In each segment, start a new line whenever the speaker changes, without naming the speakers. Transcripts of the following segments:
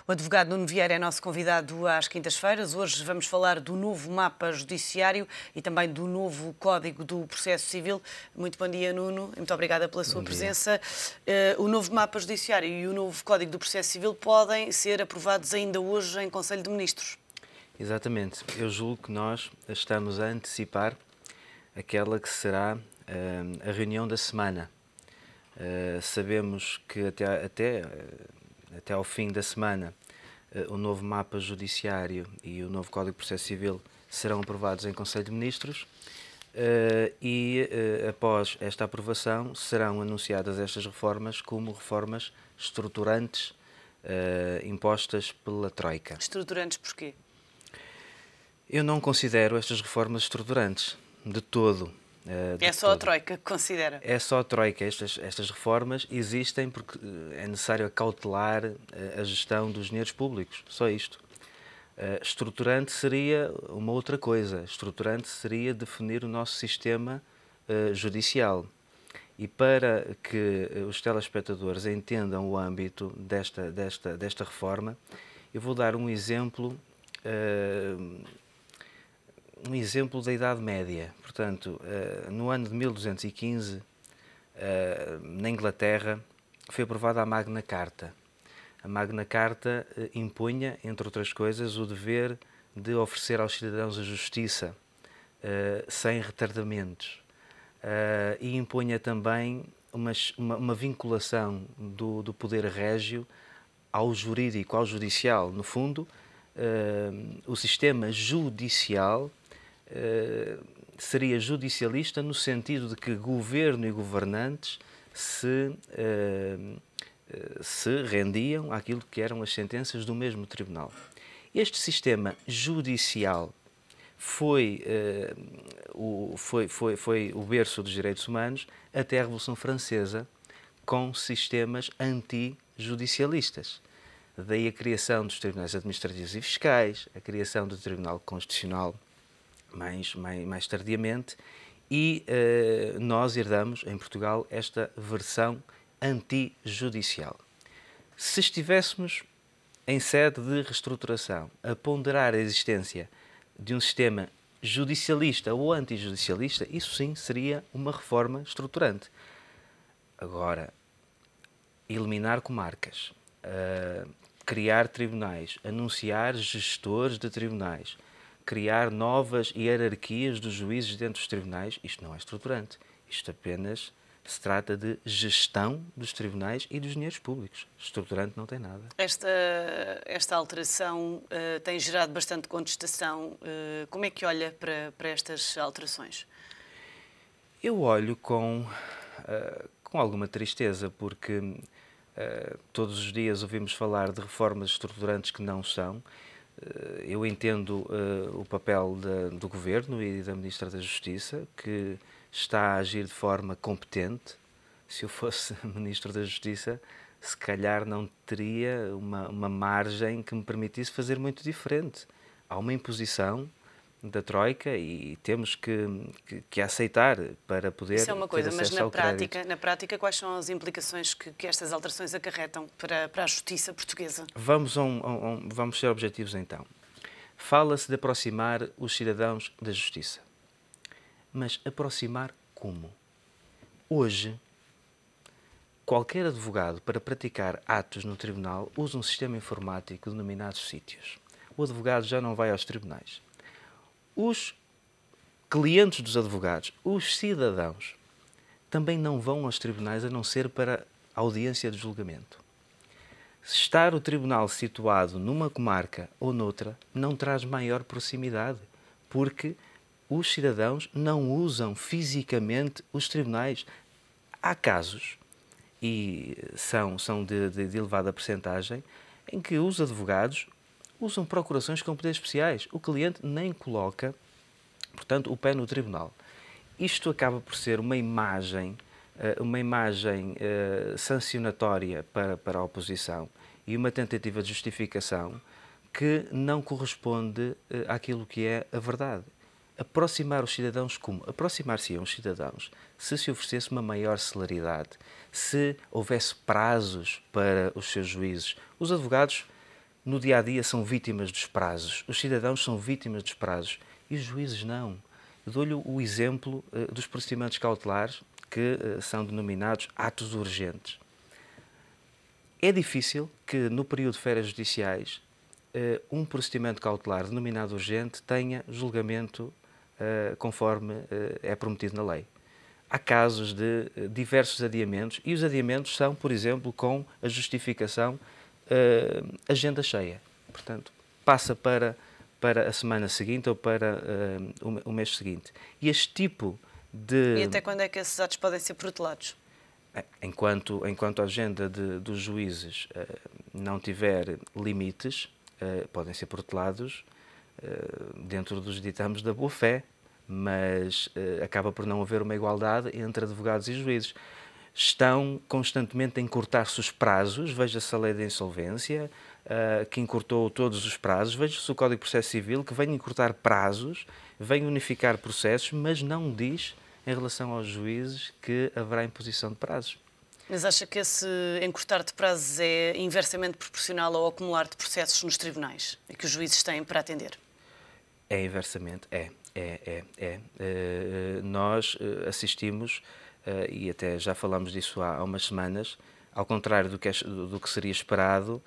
O advogado Nuno Vieira é nosso convidado às quintas-feiras. Hoje vamos falar do novo mapa judiciário e também do novo Código do Processo Civil. Muito bom dia, Nuno. Muito obrigada pela sua presença. O novo mapa judiciário e o novo Código do Processo Civil podem ser aprovados ainda hoje em Conselho de Ministros.
Exatamente. Eu julgo que nós estamos a antecipar aquela que será a reunião da semana. Sabemos que até ao fim da semana o novo mapa judiciário e o novo Código de Processo Civil serão aprovados em Conselho de Ministros após esta aprovação serão anunciadas estas reformas como reformas estruturantes impostas pela Troika.
Estruturantes porquê?
Eu não considero estas reformas estruturantes, de todo.
É só a Troika que considera?
É só a Troika. Estas reformas existem porque é necessário acautelar a gestão dos dinheiros públicos, só isto. Estruturante seria uma outra coisa. Estruturante seria definir o nosso sistema judicial. E para que os telespectadores entendam o âmbito desta reforma, eu vou dar um exemplo da Idade Média. Portanto, no ano de 1215, na Inglaterra, foi aprovada a Magna Carta. A Magna Carta impunha, entre outras coisas, o dever de oferecer aos cidadãos a justiça, sem retardamentos. E impunha também uma vinculação do poder régio ao jurídico, ao judicial. No fundo, o sistema judicial seria judicialista no sentido de que governo e governantes se rendiam àquilo que eram as sentenças do mesmo tribunal. Este sistema judicial foi o berço dos direitos humanos até a Revolução Francesa, com sistemas antijudicialistas. Daí a criação dos tribunais administrativos e fiscais, a criação do Tribunal Constitucional mais tardiamente, e nós herdamos em Portugal esta versão antijudicial. Se estivéssemos em sede de reestruturação a ponderar a existência de um sistema judicialista ou antijudicialista, isso sim seria uma reforma estruturante. Agora, eliminar comarcas, criar tribunais, anunciar gestores de tribunais, criar novas hierarquias dos juízes dentro dos tribunais, isto não é estruturante. Isto apenas se trata de gestão dos tribunais e dos dinheiros públicos. Estruturante não tem nada.
Esta alteração tem gerado bastante contestação. Como é que olha para estas alterações?
Eu olho com alguma tristeza, porque todos os dias ouvimos falar de reformas estruturantes que não são. Eu entendo o papel do Governo e da Ministra da Justiça, que está a agir de forma competente. Se eu fosse Ministro da Justiça, se calhar não teria uma margem que me permitisse fazer muito diferente. Há uma imposição da Troika e temos que aceitar para poder
Isso é uma coisa,
ter
mas
acesso ao crédito.
na prática, quais são as implicações que estas alterações acarretam para a justiça portuguesa?
Vamos ser objetivos então. Fala-se de aproximar os cidadãos da justiça. Mas aproximar como? Hoje, qualquer advogado, para praticar atos no tribunal, usa um sistema informático denominado sítios. O advogado já não vai aos tribunais. Os clientes dos advogados, os cidadãos, também não vão aos tribunais a não ser para a audiência de julgamento. Se estar o tribunal situado numa comarca ou noutra, não traz maior proximidade, porque os cidadãos não usam fisicamente os tribunais. Há casos, e são de elevada percentagem, em que os advogados usam procurações com poderes especiais. O cliente nem coloca, portanto, o pé no tribunal. Isto acaba por ser uma imagem sancionatória para a oposição e uma tentativa de justificação que não corresponde àquilo que é a verdade. Aproximar os cidadãos como? Aproximar-se-ão os cidadãos se oferecesse uma maior celeridade, se houvesse prazos para os seus juízes. Os advogados no dia-a-dia são vítimas dos prazos, os cidadãos são vítimas dos prazos e os juízes não. Eu dou-lhe o exemplo dos procedimentos cautelares que são denominados atos urgentes. É difícil que no período de férias judiciais um procedimento cautelar denominado urgente tenha julgamento conforme é prometido na lei. Há casos de diversos adiamentos e os adiamentos são, por exemplo, com a justificação agenda cheia. Portanto, passa para a semana seguinte ou para o mês seguinte. E este tipo de...
E até quando é que esses atos podem ser protelados?
Enquanto a agenda dos juízes não tiver limites, podem ser protelados dentro dos ditames da boa-fé, mas acaba por não haver uma igualdade entre advogados e juízes. Estão constantemente a encurtar-se os prazos, veja-se a lei da insolvência, que encurtou todos os prazos, veja-se o Código de Processo Civil, que vem encurtar prazos, vem unificar processos, mas não diz, em relação aos juízes, que haverá imposição de prazos.
Mas acha que esse encurtar de prazos é inversamente proporcional ao acumular de processos nos tribunais e que os juízes têm para atender?
É inversamente, nós assistimos, e até já falamos disso há umas semanas, ao contrário do que seria esperado,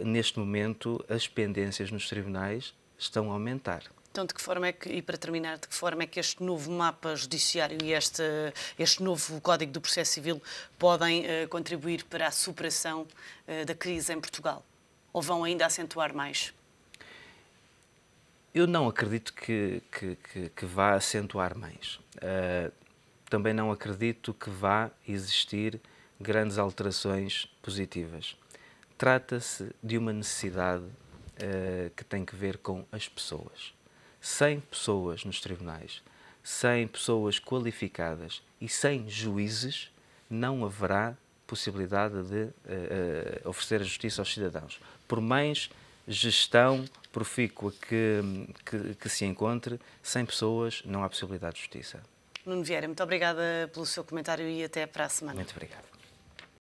neste momento as pendências nos tribunais estão a aumentar.
Então, de que forma é que, e para terminar, de que forma é que este novo mapa judiciário e este novo Código do Processo Civil podem contribuir para a superação da crise em Portugal? Ou vão ainda acentuar mais?
Eu não acredito que vá acentuar mais. Também não acredito que vá existir grandes alterações positivas. Trata-se de uma necessidade que tem que ver com as pessoas. Sem pessoas nos tribunais, sem pessoas qualificadas e sem juízes, não haverá possibilidade de oferecer a justiça aos cidadãos. Por mais gestão profícua que se encontre, sem pessoas não há possibilidade de justiça.
Nuno Vieira, muito obrigada pelo seu comentário e até para a semana.
Muito obrigado.